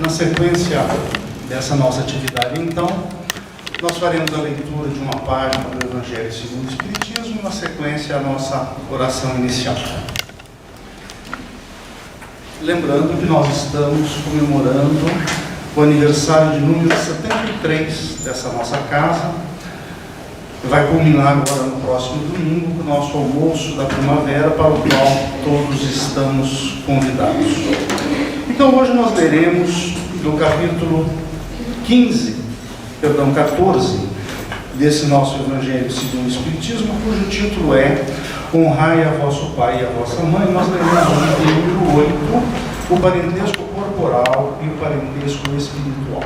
Na sequência dessa nossa atividade, então, nós faremos a leitura de uma página do Evangelho segundo o Espiritismo, na sequência a nossa oração inicial. Lembrando que nós estamos comemorando o aniversário de número 73 dessa nossa casa. Vai culminar agora no próximo domingo com o nosso almoço da primavera, para o qual todos estamos convidados. Então hoje nós leremos do capítulo 14 desse nosso Evangelho segundo o Espiritismo, cujo título é Honrai a vosso pai e a vossa mãe. Nós leremos hoje do número 8, o parentesco corporal e o parentesco espiritual.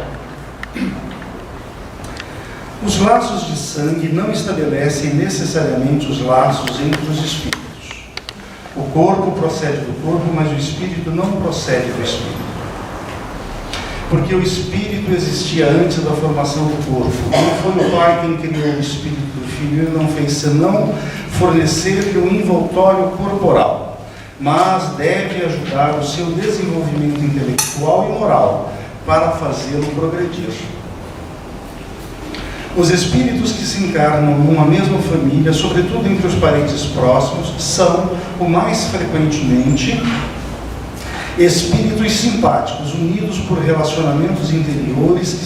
Os laços de sangue não estabelecem necessariamente os laços entre os espíritos. O corpo procede do corpo, mas o espírito não procede do espírito. Porque o espírito existia antes da formação do corpo. Não foi o pai quem criou o espírito do filho, ele não fez senão fornecer-lhe um envoltório corporal, mas deve ajudar o seu desenvolvimento intelectual e moral para fazê-lo progredir. Os espíritos que se encarnam numa mesma família, sobretudo entre os parentes próximos, são, o mais frequentemente, espíritos simpáticos, unidos por relacionamentos anteriores,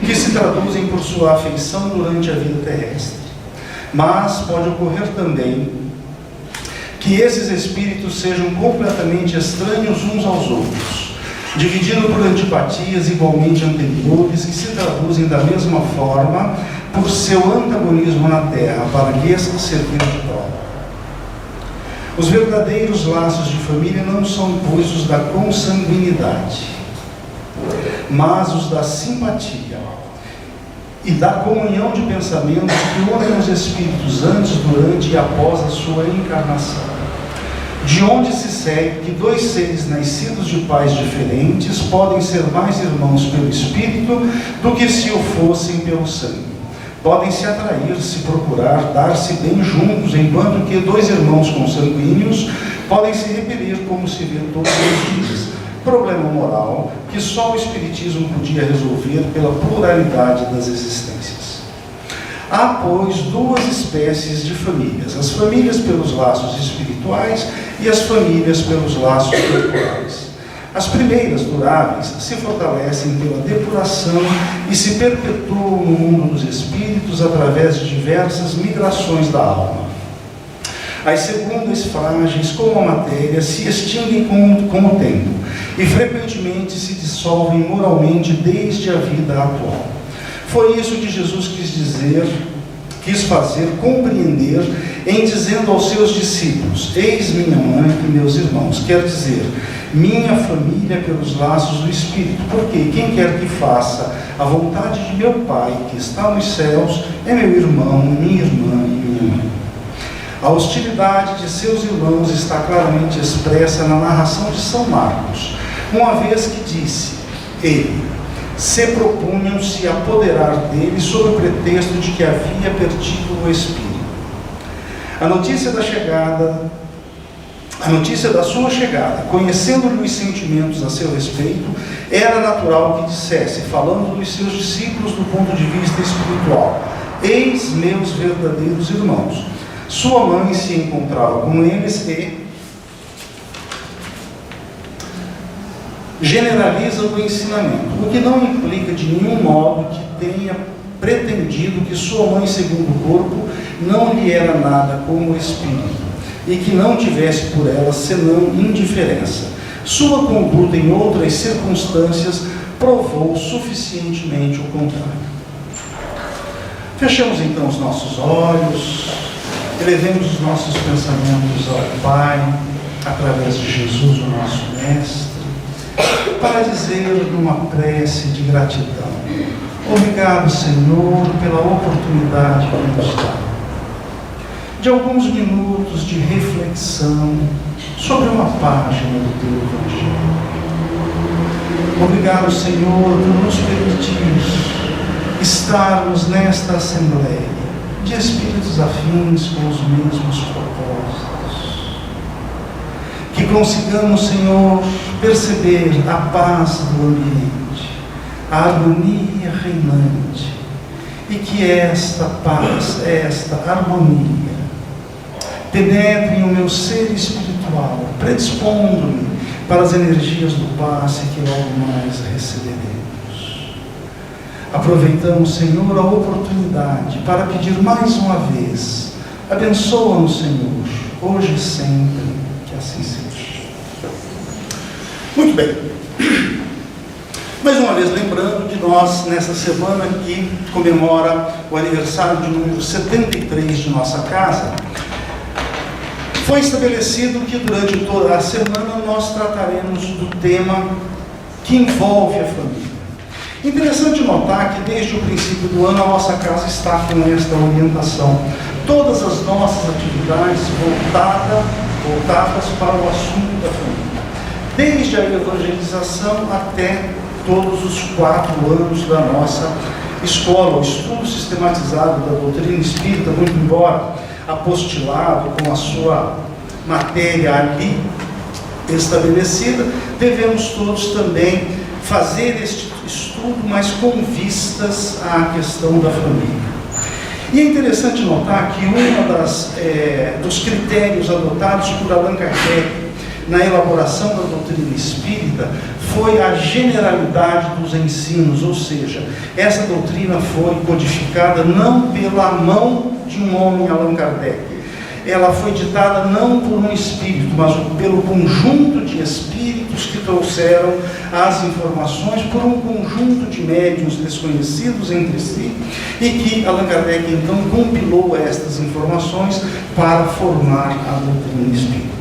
que se traduzem por sua afeição durante a vida terrestre. Mas pode ocorrer também que esses espíritos sejam completamente estranhos uns aos outros, dividindo por antipatias igualmente anteriores, que se traduzem da mesma forma por seu antagonismo na Terra, para lhes servir de prova. Os verdadeiros laços de família não são, pois, os da consanguinidade, mas os da simpatia e da comunhão de pensamentos que unem os espíritos antes, durante e após a sua encarnação. De onde se segue que dois seres nascidos de pais diferentes podem ser mais irmãos pelo espírito do que se o fossem pelo sangue. Podem se atrair, se procurar, dar-se bem juntos, enquanto que dois irmãos consanguíneos podem se repelir como se vê todos os dias. Problema moral que só o Espiritismo podia resolver pela pluralidade das existências. Há, pois, duas espécies de famílias: as famílias pelos laços espirituais e as famílias pelos laços corporais. As primeiras, duráveis, se fortalecem pela depuração e se perpetuam no mundo dos espíritos através de diversas migrações da alma. As segundas, frágeis como a matéria, se extinguem com o tempo e frequentemente se dissolvem moralmente desde a vida atual. Foi isso que Jesus quis fazer compreender em dizendo aos seus discípulos: eis minha mãe e meus irmãos. Quer dizer, minha família pelos laços do Espírito, porque quem quer que faça a vontade de meu Pai que está nos céus é meu irmão, minha irmã e minha mãe. A hostilidade de seus irmãos está claramente expressa na narração de São Marcos, uma vez que disse ele: se propunham se apoderar dele sob o pretexto de que havia perdido o espírito. A notícia da sua chegada, conhecendo-lhe os sentimentos a seu respeito, era natural que dissesse, falando dos seus discípulos do ponto de vista espiritual: eis meus verdadeiros irmãos. Sua mãe se encontrava com eles e generaliza o ensinamento, o que não implica de nenhum modo que tenha pretendido que sua mãe, segundo o corpo, não lhe era nada como o espírito, e que não tivesse por ela senão indiferença. Sua conduta em outras circunstâncias provou suficientemente o contrário. Fechamos então os nossos olhos, elevemos os nossos pensamentos ao Pai, através de Jesus, o nosso Mestre, para dizer numa prece de gratidão: obrigado, Senhor, pela oportunidade que nos dá de alguns minutos de reflexão sobre uma página do Teu Evangelho. Obrigado, Senhor, por nos permitir estarmos nesta Assembleia de espíritos afins com os mesmos propósitos. que consigamos, Senhor, perceber a paz do ambiente, a harmonia reinante, e que esta paz, esta harmonia, penetre o meu ser espiritual, predispondo-me para as energias do passe que logo mais receberemos. Aproveitamos, Senhor, a oportunidade para pedir mais uma vez: abençoa-nos, Senhor, hoje e sempre, que assim seja. Muito bem. Mais uma vez, lembrando de nós, nessa semana que comemora o aniversário de número 73 de nossa casa, foi estabelecido que durante toda a semana nós trataremos do tema que envolve a família. Interessante notar que desde o princípio do ano a nossa casa está com esta orientação. Todas as nossas atividades voltadas para o assunto da família. Desde a evangelização até todos os 4 anos da nossa escola, o estudo sistematizado da doutrina espírita, muito embora apostilado com a sua matéria ali estabelecida, devemos todos também fazer este estudo, mas com vistas à questão da família. E é interessante notar que dos critérios adotados por Allan Kardec na elaboração da doutrina espírita foi a generalidade dos ensinos, ou seja, essa doutrina foi codificada não pela mão de um homem, Allan Kardec. Ela foi ditada não por um espírito, mas pelo conjunto de espíritos que trouxeram as informações por um conjunto de médiuns desconhecidos entre si, e que Allan Kardec então compilou estas informações para formar a doutrina espírita.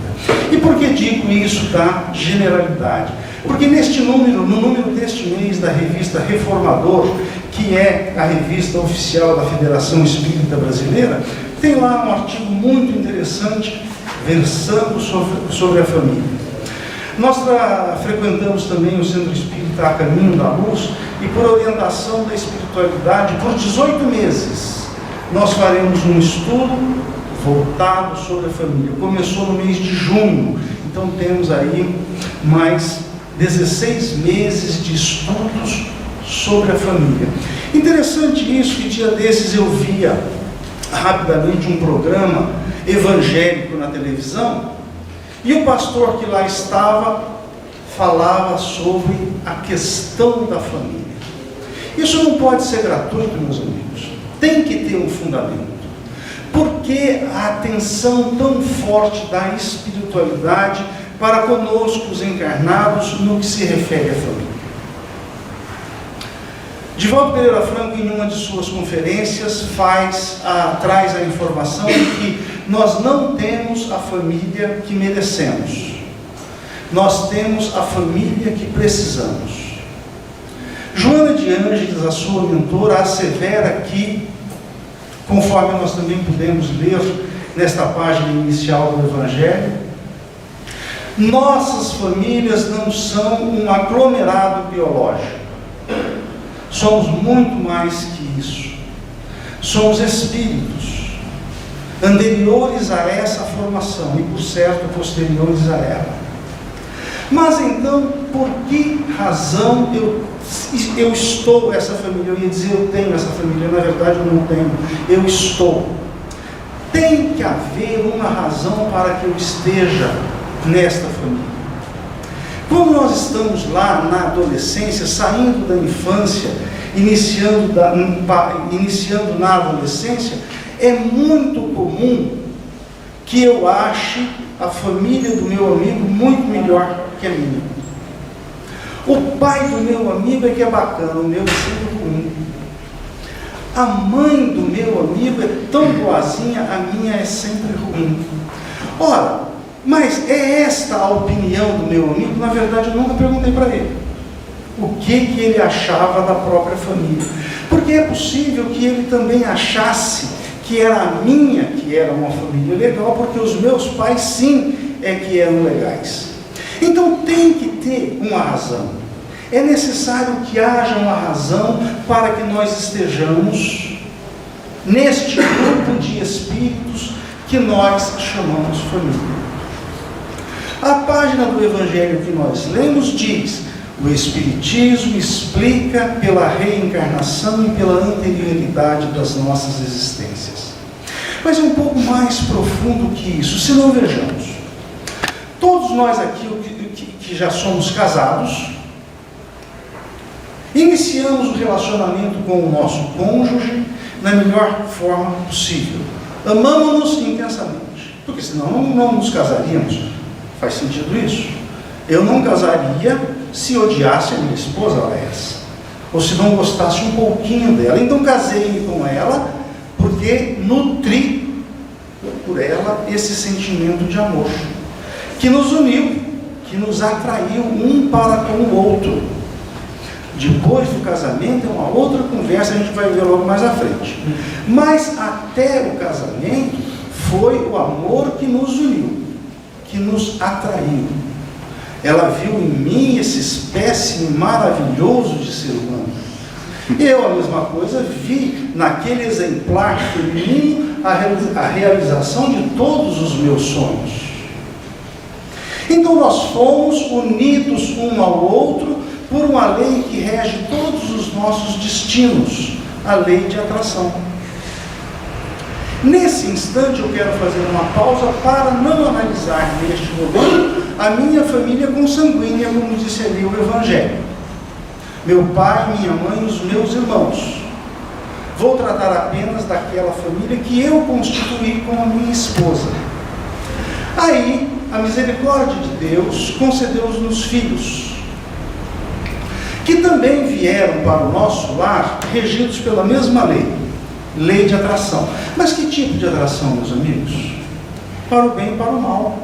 E por que digo isso da generalidade? Porque no número deste mês da revista Reformador, que é a revista oficial da Federação Espírita Brasileira, tem lá um artigo muito interessante versando sobre a família. Nós frequentamos também o Centro Espírita A Caminho da Luz, e por orientação da espiritualidade, por 18 meses, nós faremos um estudo voltado sobre a família. Começou no mês de junho, então temos aí mais 16 meses de estudos sobre a família. Interessante isso, que dia desses eu via rapidamente um programa evangélico na televisão, e o pastor que lá estava falava sobre a questão da família. Isso não pode ser gratuito, meus amigos, tem que ter um fundamento. Por que a atenção tão forte da espiritualidade para conosco, os encarnados, no que se refere à família? Divaldo Pereira Franco, em uma de suas conferências, traz a informação de que nós não temos a família que merecemos, nós temos a família que precisamos. Joana de Ângeles, a sua mentora, assevera que, conforme nós também podemos ler nesta página inicial do Evangelho, nossas famílias não são um aglomerado biológico. Somos muito mais que isso. Somos espíritos, anteriores a essa formação e, por certo, posteriores a ela. Mas então, por que razão eu estou essa família? Eu ia dizer eu tenho essa família, na verdade eu não tenho, eu estou. Tem que haver uma razão para que eu esteja nesta família. Quando nós estamos lá na adolescência, saindo da infância, iniciando na adolescência, é muito comum que eu ache a família do meu amigo muito melhor que a minha. O pai do meu amigo é que é bacana, o meu é sempre ruim. A mãe do meu amigo é tão boazinha, a minha é sempre ruim. Ora, mas é esta a opinião do meu amigo? Na verdade, eu nunca perguntei para ele o que ele achava da própria família. Porque é possível que ele também achasse que era a minha que era uma família legal, porque os meus pais sim é que eram legais. Então tem que ter uma razão. É necessário que haja uma razão para que nós estejamos neste grupo de espíritos que nós chamamos família. A página do Evangelho que nós lemos diz: o Espiritismo explica pela reencarnação e pela anterioridade das nossas existências. Mas é um pouco mais profundo que isso. Se não, vejamos. Todos nós aqui que já somos casados, iniciamos o relacionamento com o nosso cônjuge na melhor forma possível. Amamos-nos intensamente, porque senão não nos casaríamos. Faz sentido isso? Eu não casaria se odiasse a minha esposa, ou se não gostasse um pouquinho dela. Então casei-me com ela porque nutri por ela esse sentimento de amor que nos uniu, que nos atraiu um para com o outro. Depois do casamento é uma outra conversa, a gente vai ver logo mais à frente. Mas até o casamento foi o amor que nos uniu, que nos atraiu. Ela viu em mim esse espécime maravilhoso de ser humano. Eu, a mesma coisa, vi naquele exemplar feminino a realização de todos os meus sonhos. Então nós fomos unidos um ao outro por uma lei que rege todos os nossos destinos, a lei de atração. Nesse instante eu quero fazer uma pausa para não analisar neste momento a minha família consanguínea, como disse ali o Evangelho. Meu pai, minha mãe e os meus irmãos. Vou tratar apenas daquela família que eu constituí com a minha esposa. Aí, a misericórdia de Deus concedeu-nos filhos, que também vieram para o nosso lar regidos pela mesma lei, lei de atração. Mas que tipo de atração, meus amigos? Para o bem e para o mal.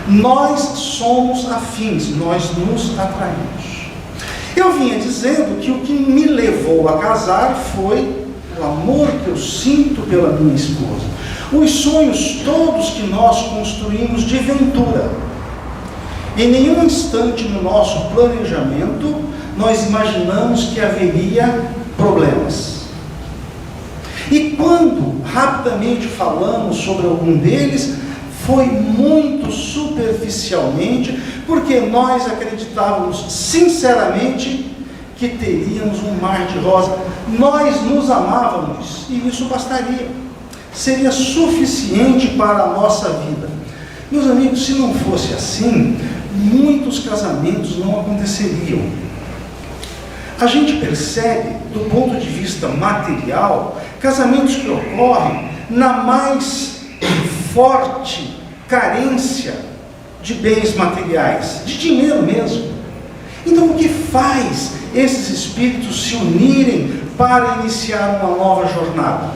Nós somos afins, nós nos atraímos. Eu vinha dizendo que o que me levou a casar foi o amor que eu sinto pela minha esposa. Os sonhos todos que nós construímos de ventura. Em nenhum instante no nosso planejamento nós imaginamos que haveria problemas. E quando rapidamente falamos sobre algum deles, foi muito superficialmente, porque nós acreditávamos sinceramente que teríamos um mar de rosa. Nós nos amávamos e isso bastaria. Seria suficiente para a nossa vida. Meus amigos, se não fosse assim, muitos casamentos não aconteceriam. A gente percebe, do ponto de vista material, casamentos que ocorrem na mais forte carência de bens materiais, de dinheiro mesmo. Então, o que faz esses espíritos se unirem para iniciar uma nova jornada?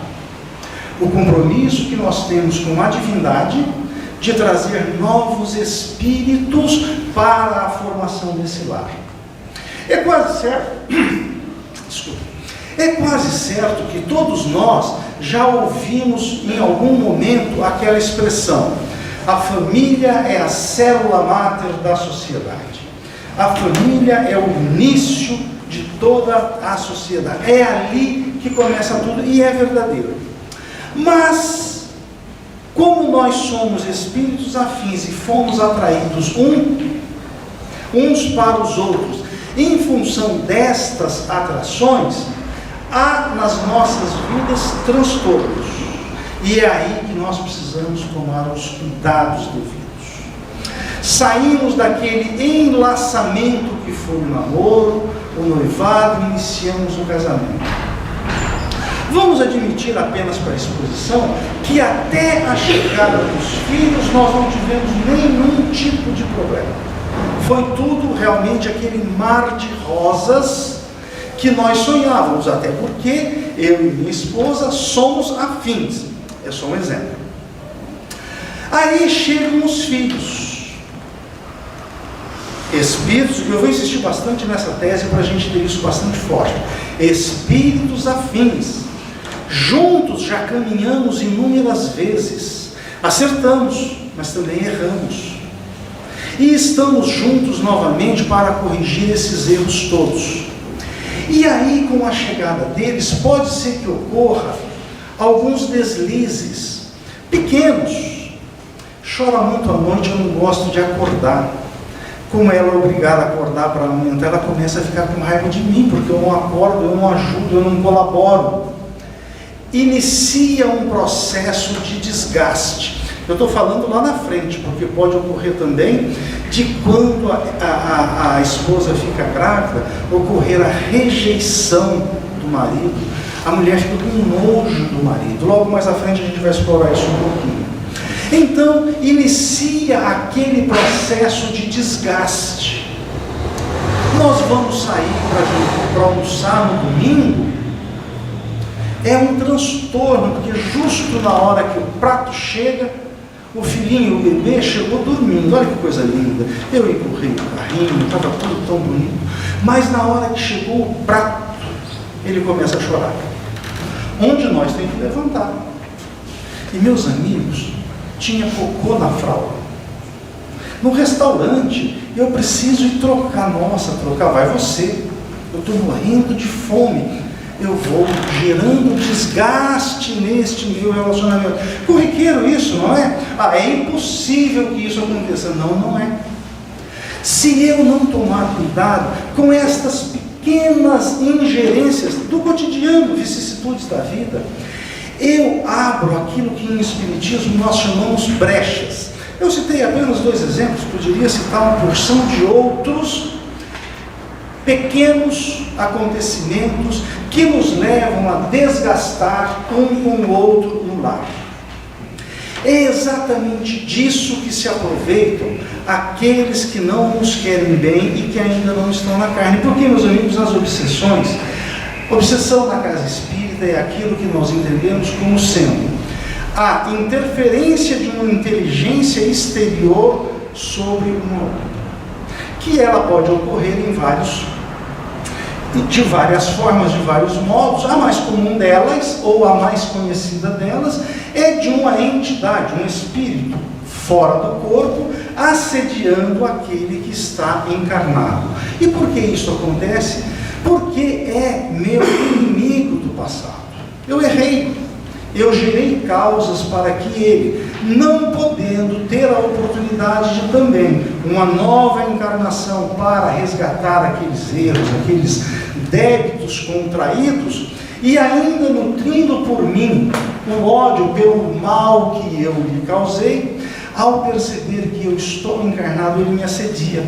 O compromisso que nós temos com a divindade de trazer novos espíritos para a formação desse lar. É quase certo, é quase certo que todos nós já ouvimos em algum momento aquela expressão: a família é a célula máter da sociedade. A família é o início de toda a sociedade. É ali que começa tudo, e é verdadeiro. Mas, como nós somos espíritos afins e fomos atraídos uns para os outros, em função destas atrações, há nas nossas vidas transtornos. E é aí que nós precisamos tomar os cuidados devidos. Saímos daquele enlaçamento que foi o namoro, o noivado, e iniciamos o casamento. Vamos admitir apenas para a exposição que até a chegada dos filhos nós não tivemos nenhum tipo de problema. Foi tudo realmente aquele mar de rosas que nós sonhávamos, até porque eu e minha esposa somos afins. É só um exemplo. Aí chegam os filhos. Espíritos, eu vou insistir bastante nessa tese para a gente ter isso bastante forte. Espíritos afins. Juntos já caminhamos inúmeras vezes. Acertamos, mas também erramos. E estamos juntos novamente para corrigir esses erros todos. E aí, com a chegada deles, pode ser que ocorra alguns deslizes pequenos, chora muito à noite, eu não gosto de acordar. Como ela é obrigada a acordar para aumentar, ela começa a ficar com raiva de mim, porque eu não acordo, eu não ajudo, eu não colaboro. Inicia um processo de desgaste. Eu estou falando lá na frente, porque pode ocorrer também de quando a esposa fica grávida, ocorrer a rejeição do marido, a mulher fica com nojo do marido. Logo mais à frente a gente vai explorar isso um pouquinho. Então, inicia aquele processo de desgaste. Nós vamos sair para almoçar no domingo, é um transtorno, porque justo na hora que o prato chega, o filhinho, o bebê, chegou dormindo. Olha que coisa linda. Eu empurrei o carrinho, estava tudo tão bonito. Mas na hora que chegou o prato, ele começa a chorar. Um de nós tem que levantar. E meus amigos, tinha cocô na fralda. No restaurante, eu preciso ir trocar. Nossa, trocar, vai você. Eu estou morrendo de fome. Eu vou gerando desgaste neste meu relacionamento. Corriqueiro isso, não é? É impossível que isso aconteça. Não, não é. Se eu não tomar cuidado com estas pequenas ingerências do cotidiano, vicissitudes da vida, eu abro aquilo que em Espiritismo nós chamamos brechas. Eu citei apenas 2 exemplos, poderia citar uma porção de outros pequenos acontecimentos que nos levam a desgastar um com o outro no lar. É exatamente disso que se aproveitam aqueles que não nos querem bem e que ainda não estão na carne. Porque, meus amigos, as obsessões, obsessão na casa espírita é aquilo que nós entendemos como sendo a interferência de uma inteligência exterior sobre uma outra, que ela pode ocorrer de várias formas, de vários modos. A mais comum delas, ou a mais conhecida delas, é de uma entidade, um espírito fora do corpo, assediando aquele que está encarnado. E por que isso acontece? Porque é meu inimigo do passado. Eu errei, eu gerei causas para que ele, não podendo ter a oportunidade de também uma nova encarnação para resgatar aqueles erros, aqueles débitos contraídos, e ainda nutrindo por mim um ódio pelo mal que eu lhe causei, ao perceber que eu estou encarnado, ele me assedia.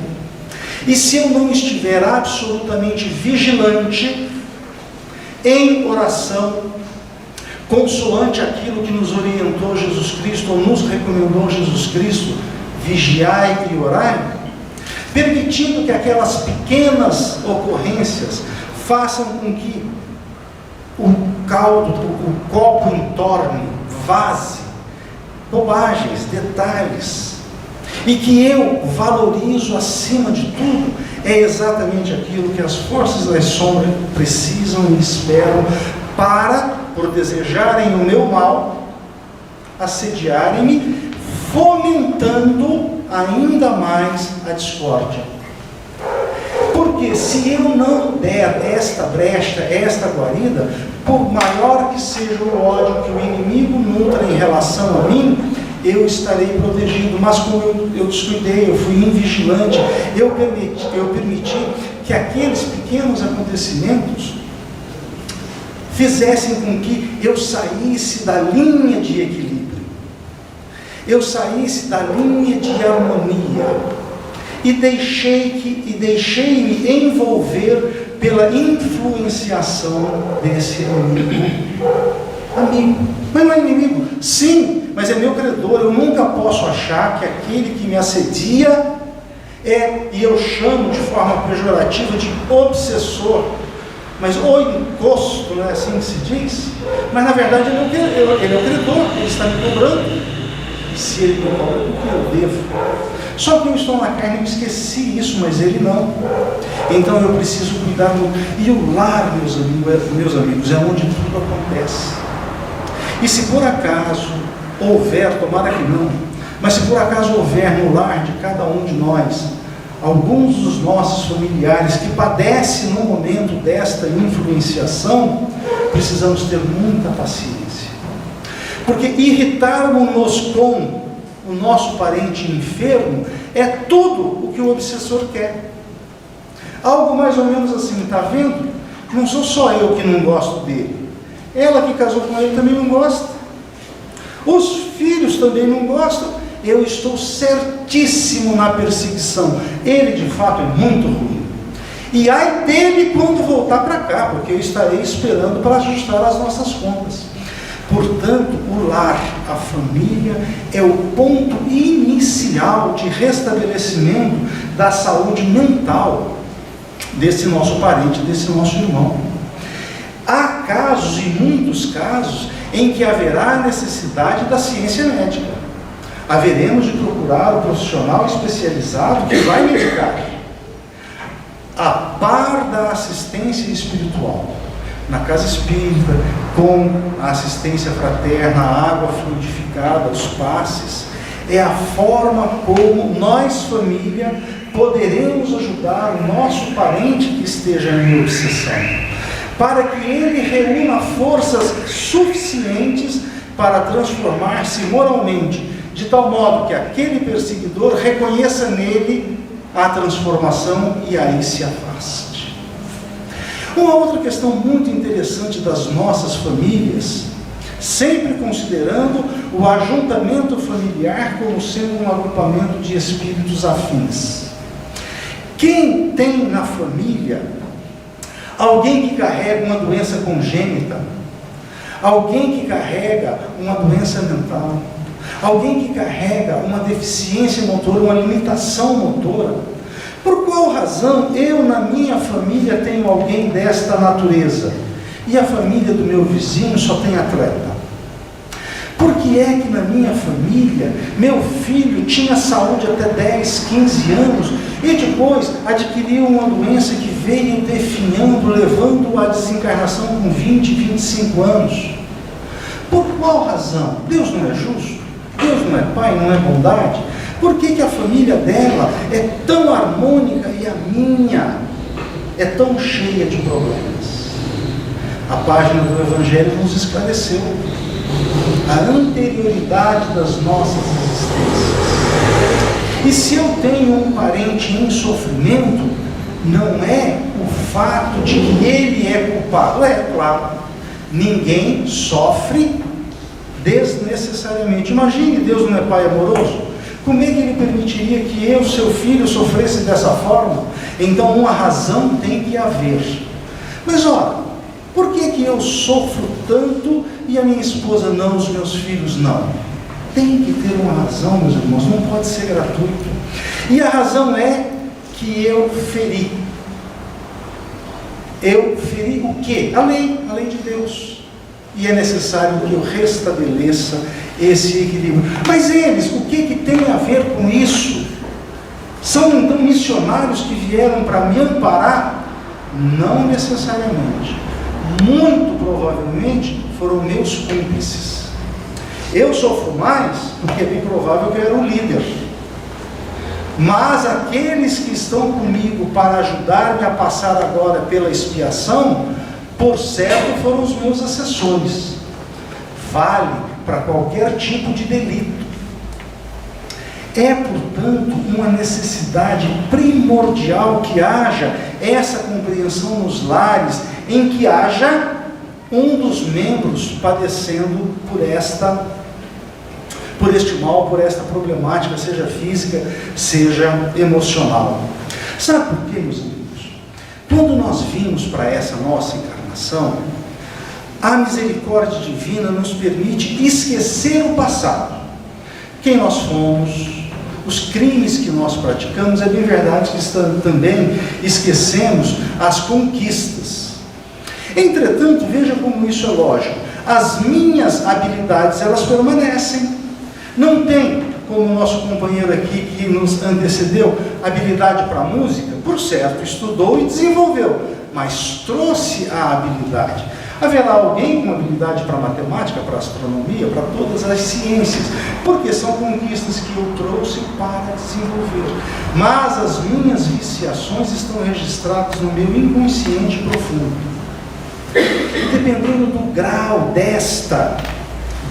E se eu não estiver absolutamente vigilante, em oração, consoante aquilo que nos orientou Jesus Cristo, ou nos recomendou Jesus Cristo, vigiai e orai, permitindo que aquelas pequenas ocorrências façam com que o caldo, o copo entorne, vaze, bobagens, detalhes, e que eu valorizo acima de tudo, é exatamente aquilo que as forças das sombras precisam e esperam para, por desejarem o meu mal, assediarem-me, fomentando ainda mais a discórdia. Porque se eu não der esta brecha, esta guarida, por maior que seja o ódio que o inimigo nutra em relação a mim, eu estarei protegido. Mas como eu descuidei, eu fui invigilante, eu permiti que aqueles pequenos acontecimentos fizessem com que eu saísse da linha de equilíbrio, eu saísse da linha de harmonia, e deixei-me envolver pela influenciação desse amigo. Mas não é inimigo? Sim, mas é meu credor. Eu nunca posso achar que aquele que me assedia e eu chamo de forma pejorativa de obsessor, mas o encosto, não é assim que se diz? Mas na verdade ele é o credor, ele está me cobrando. E se ele me cobra, o que eu devo? Só que eu estou na carne, eu esqueci isso, mas ele não. Então eu preciso cuidar E o lar, meus amigos, é onde tudo acontece. E se por acaso houver, tomara que não, mas se por acaso houver no lar de cada um de nós, alguns dos nossos familiares que padecem no momento desta influenciação, precisamos ter muita paciência. Porque irritarmos-nos com o nosso parente enfermo, é tudo o que o obsessor quer. Algo mais ou menos assim, está vendo? Não sou só eu que não gosto dele. Ela que casou com ele também não gosta. Os filhos também não gostam. Eu estou certíssimo na perseguição. Ele de fato é muito ruim. E ai dele quando voltar para cá, porque eu estarei esperando para ajustar as nossas contas. Portanto, o lar, a família, é o ponto inicial de restabelecimento da saúde mental desse nosso parente, desse nosso irmão. Há casos, e muitos casos, em que haverá necessidade da ciência médica. Haveremos de procurar o profissional especializado que vai medicar, a par da assistência espiritual, na casa espírita, com a assistência fraterna, a água fluidificada, os passes. É a forma como nós, família, poderemos ajudar o nosso parente que esteja em obsessão, para que ele reúna forças suficientes para transformar-se moralmente, de tal modo que aquele perseguidor reconheça nele a transformação e aí se afaste. Uma outra questão muito interessante das nossas famílias, sempre considerando o ajuntamento familiar como sendo um agrupamento de espíritos afins. Quem tem na família alguém que carrega uma doença congênita, alguém que carrega uma doença mental, alguém que carrega uma deficiência motora, uma limitação motora, por qual razão eu na minha família tenho alguém desta natureza e a família do meu vizinho só tem atleta? Por que é que na minha família meu filho tinha saúde até 10, 15 anos e depois adquiriu uma doença que veio definhando, levando-o à desencarnação com 20, 25 anos? Por qual razão? Deus não é justo? Deus não é pai, não é bondade? Por que a família dela é tão harmônica e a minha é tão cheia de problemas? A página do Evangelho nos esclareceu a anterioridade das nossas existências. E se eu tenho um parente em sofrimento, não é o fato de que ele é culpado. É claro, ninguém sofre desnecessariamente. Imagine, Deus não é pai amoroso? Como é que ele permitiria que eu, seu filho, sofresse dessa forma? Então uma razão tem que haver. Mas olha, por que eu sofro tanto e a minha esposa não, os meus filhos não? Tem que ter uma razão, meus irmãos, não pode ser gratuito. E a razão é que eu feri. Eu feri o quê? A lei de Deus. E é necessário que eu restabeleça esse equilíbrio. Mas eles, o que tem a ver com isso? São então missionários que vieram para me amparar? Não necessariamente. Muito provavelmente foram meus cúmplices. Eu sofro mais porque é bem provável que eu era o líder. Mas aqueles que estão comigo para ajudar-me a passar agora pela expiação, por certo foram os meus assessores. Vale para qualquer tipo de delito. É, portanto, uma necessidade primordial que haja essa compreensão nos lares, em que haja um dos membros padecendo por este mal, por esta problemática, seja física, seja emocional. Sabe por quê, meus amigos? Quando nós vimos para essa nossa encarnação, a misericórdia divina nos permite esquecer o passado. Quem nós fomos, os crimes que nós praticamos, é bem verdade que também esquecemos as conquistas. Entretanto, veja como isso é lógico. As minhas habilidades, elas permanecem. Não tem, como o nosso companheiro aqui que nos antecedeu, habilidade para música, por certo, estudou e desenvolveu, mas trouxe a habilidade. Haverá alguém com habilidade para matemática, para astronomia, para todas as ciências, porque são conquistas que eu trouxe para desenvolver. Mas as minhas viciações estão registradas no meu inconsciente profundo. Dependendo do grau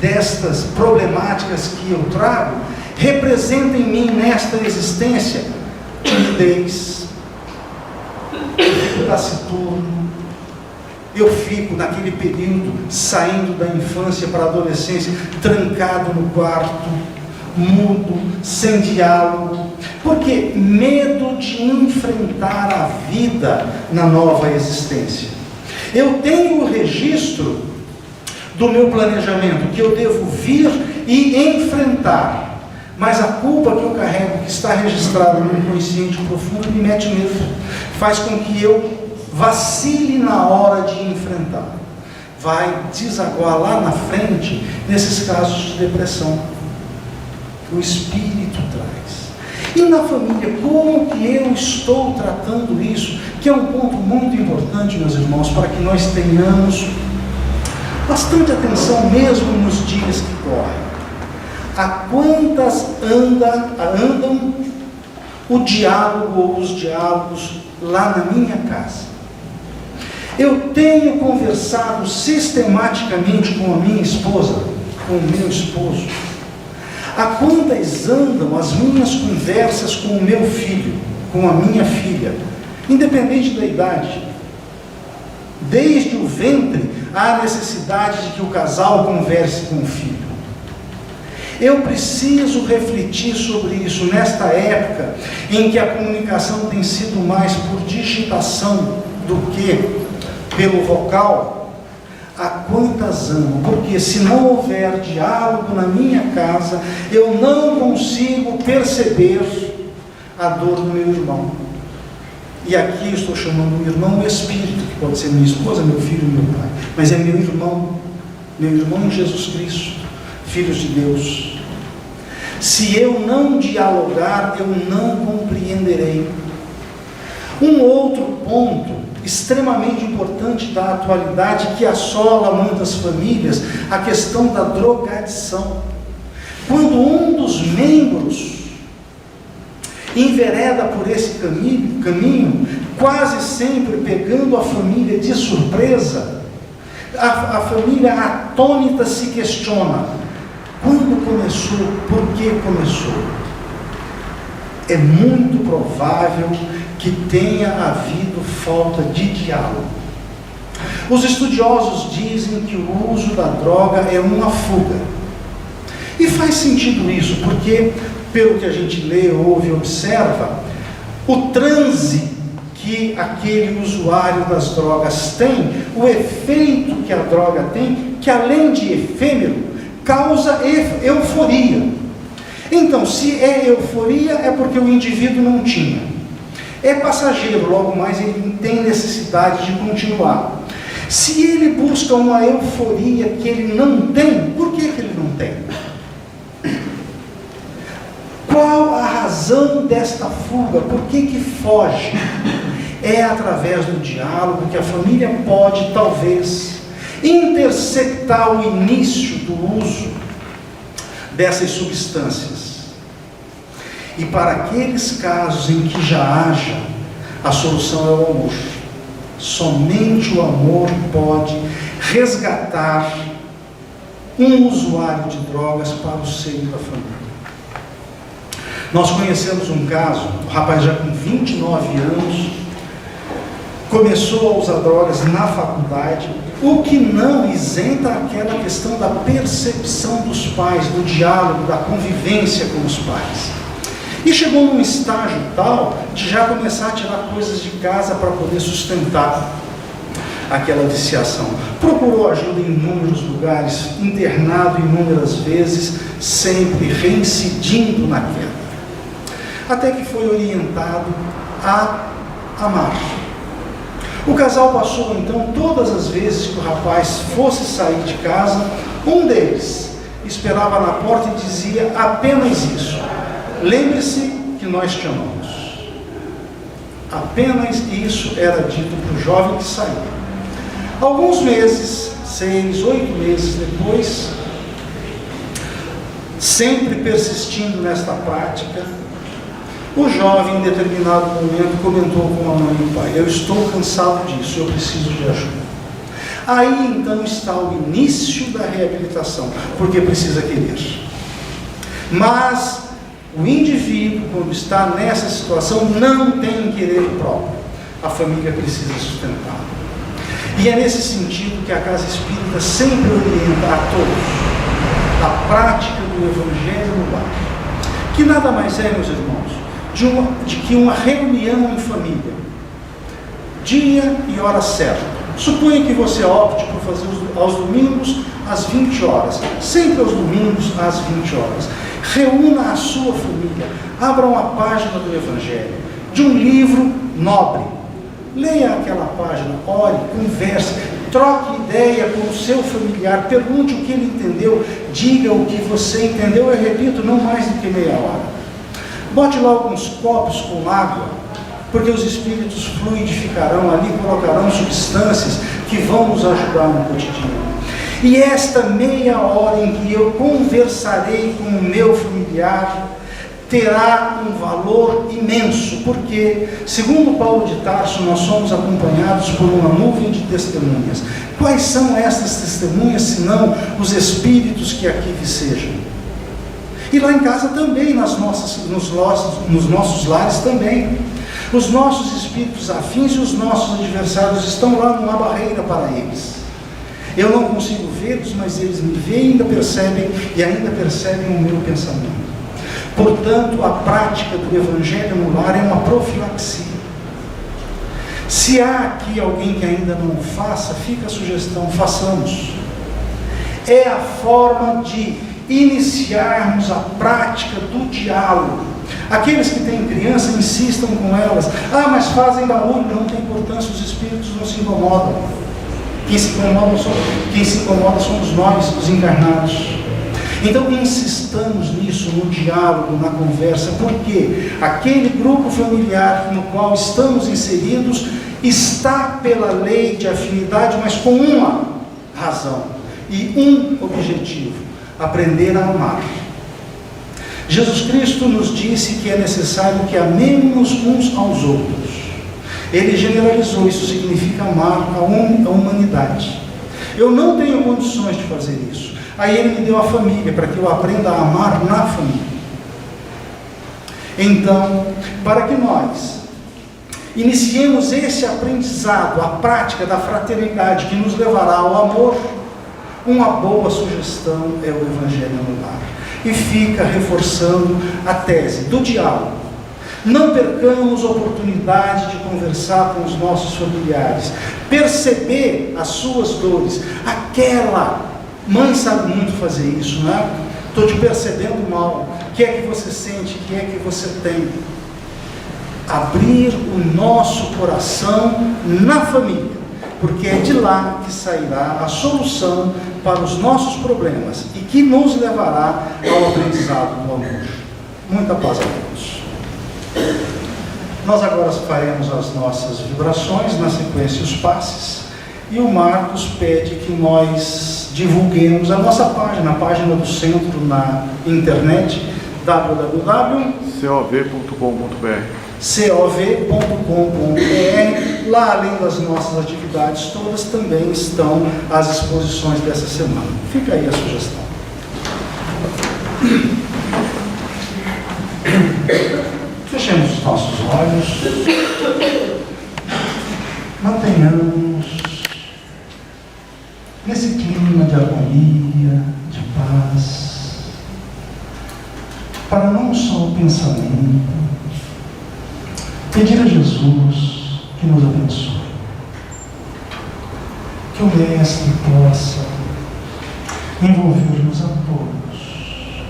destas problemáticas que eu trago, representa em mim, nesta existência, timidez, eu fico taciturno, eu fico naquele período, saindo da infância para a adolescência, trancado no quarto, mudo, sem diálogo, porque medo de enfrentar a vida na nova existência. Eu tenho o registro do meu planejamento, que eu devo vir e enfrentar, mas a culpa que eu carrego, que está registrada no inconsciente profundo, me mete medo, faz com que eu vacile na hora de enfrentar, vai desaguar lá na frente, nesses casos de depressão, que o espírito traz. E na família, como que eu estou tratando isso? Que é um ponto muito importante, meus irmãos, para que nós tenhamos bastante atenção mesmo nos dias que correm. A quantas andam o diálogo ou os diálogos lá na minha casa? Eu tenho conversado sistematicamente com a minha esposa, com o meu esposo. A quantas andam as minhas conversas com o meu filho, com a minha filha, independente da idade? Desde o ventre, há a necessidade de que o casal converse com o filho. Eu preciso refletir sobre isso nesta época em que a comunicação tem sido mais por digitação do que pelo vocal. A quantas amo? Porque se não houver diálogo na minha casa, eu não consigo perceber a dor do meu irmão. E aqui eu estou chamando o irmão o espírito, que pode ser minha esposa, meu filho e meu pai, mas é meu irmão em Jesus Cristo, filhos de Deus. Se eu não dialogar, eu não compreenderei. Um outro ponto extremamente importante da atualidade, que assola muitas famílias, a questão da drogadição. Quando um dos membros envereda por esse caminho, quase sempre pegando a família de surpresa, a família atônita se questiona: quando começou? Por que começou? É muito provável que tenha havido falta de diálogo. Os estudiosos dizem que o uso da droga é uma fuga. E faz sentido isso, porque, pelo que a gente lê, ouve e observa, o transe que aquele usuário das drogas tem, o efeito que a droga tem, que além de efêmero, causa euforia. Então, se é euforia, é porque o indivíduo não tinha. É passageiro, logo mais ele tem necessidade de continuar. Se ele busca uma euforia que ele não tem, por que ele não tem? Qual a razão desta fuga? Por que foge? É através do diálogo que a família pode, talvez, interceptar o início do uso dessas substâncias. E para aqueles casos em que já haja, a solução é o amor. Somente o amor pode resgatar um usuário de drogas para o seio da família. Nós conhecemos um caso, o rapaz já com 29 anos, começou a usar drogas na faculdade, o que não isenta aquela questão da percepção dos pais, do diálogo, da convivência com os pais. E chegou num estágio tal de já começar a tirar coisas de casa para poder sustentar aquela viciação. Procurou ajuda em inúmeros lugares, internado inúmeras vezes, sempre reincidindo na queda. Até que foi orientado a amar. O casal passou então, todas as vezes que o rapaz fosse sair de casa, um deles esperava na porta e dizia apenas isso: lembre-se que nós te amamos. Apenas isso era dito para o jovem que saiu. Alguns meses, 6, 8 meses depois, sempre persistindo nesta prática, o jovem, em determinado momento, comentou com a mãe e o pai: eu estou cansado disso, eu preciso de ajuda. Aí então está o início da reabilitação, porque precisa querer. Mas O indivíduo, quando está nessa situação, não tem querer próprio. A família precisa sustentar. E é nesse sentido que a Casa Espírita sempre orienta a todos a prática do Evangelho no lar, que nada mais é, meus irmãos, de que uma reunião em família, dia e hora certa. Suponha que você opte por fazer aos domingos às 20 horas, sempre aos domingos às 20 horas. Reúna a sua família, abra uma página do Evangelho, de um livro nobre. Leia aquela página, ore, converse, troque ideia com o seu familiar, pergunte o que ele entendeu, diga o que você entendeu, eu repito, não mais do que meia hora. Bote lá alguns copos com água, porque os espíritos fluidificarão ali, colocarão substâncias que vão nos ajudar no cotidiano. E esta meia hora em que eu conversarei com o meu familiar terá um valor imenso, porque, segundo Paulo de Tarso, nós somos acompanhados por uma nuvem de testemunhas. Quais são essas testemunhas, senão os espíritos que aqui vicejam? E lá em casa também, nos nossos lares também. Os nossos espíritos afins e os nossos adversários estão lá, numa barreira para eles. Eu não consigo vê-los, mas eles me veem e ainda percebem o meu pensamento. Portanto, a prática do Evangelho no lar é uma profilaxia. Se há aqui alguém que ainda não o faça, fica a sugestão, façamos. É a forma de iniciarmos a prática do diálogo. Aqueles que têm criança, insistam com elas. Ah, mas fazem barulho, não tem importância, os espíritos não se incomodam. Quem se incomoda somos nós, os encarnados. Então insistamos nisso, no diálogo, na conversa, porque aquele grupo familiar no qual estamos inseridos está pela lei de afinidade, mas com uma razão e um objetivo: aprender a amar. Jesus Cristo nos disse que é necessário que amemos uns aos outros. Ele generalizou, isso significa amar a humanidade. Eu não tenho condições de fazer isso. Aí ele me deu a família, para que eu aprenda a amar na família. Então, para que nós iniciemos esse aprendizado, a prática da fraternidade que nos levará ao amor, uma boa sugestão é o Evangelho no lar. E fica reforçando a tese do diálogo. Não percamos oportunidade de conversar com os nossos familiares, perceber as suas dores. Aquela mãe sabe muito fazer isso, não é? Estou te percebendo mal. O que é que você sente? O que é que você tem? Abrir o nosso coração na família, porque é de lá que sairá a solução para os nossos problemas e que nos levará ao aprendizado do amor. Muita paz a todos. Nós agora faremos as nossas vibrações, na sequência os passes, e o Marcos pede que nós divulguemos a nossa página, a página do centro na internet, www.cov.com.br. Lá, além das nossas atividades todas, também estão as exposições dessa semana. Fica aí a sugestão. Fechemos os nossos olhos, mantenhamos nesse clima de harmonia, de paz, para não só o pensamento, pedir a Jesus que nos abençoe, que o Mestre possa envolver-nos a todos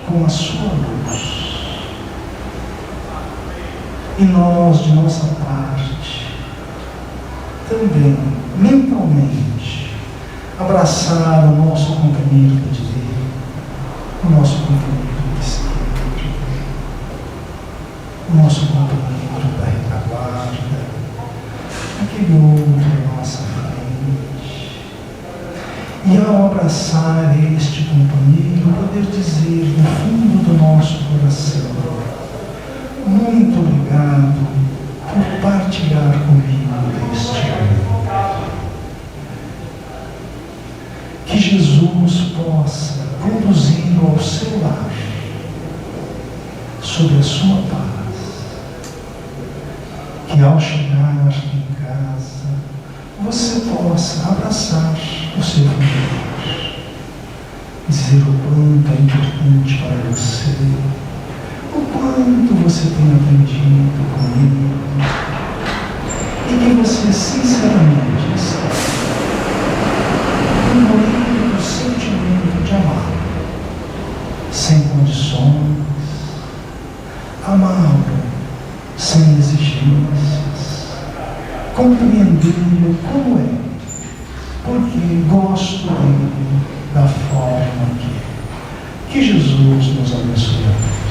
com a sua luz. E nós, de nossa parte, também, mentalmente, abraçar o nosso companheiro da direita, o nosso companheiro da esquerda, o nosso companheiro da retaguarda, aquele outro à nossa frente. E ao abraçar este companheiro, poder dizer no fundo do nosso coração: muito obrigado por partilhar comigo deste amor. Que Jesus possa conduzi-lo ao seu lar, sobre a sua paz, que ao chegar em casa você possa abraçar o seu filho, dizer o quanto é importante para você, o quanto você tem aprendido comigo, e que você sinceramente está envolvido no sentimento de amar, sem condições, amá-lo sem exigências, compreendê-lo como é, porque gosto dele da forma que é. Que Jesus nos abençoe.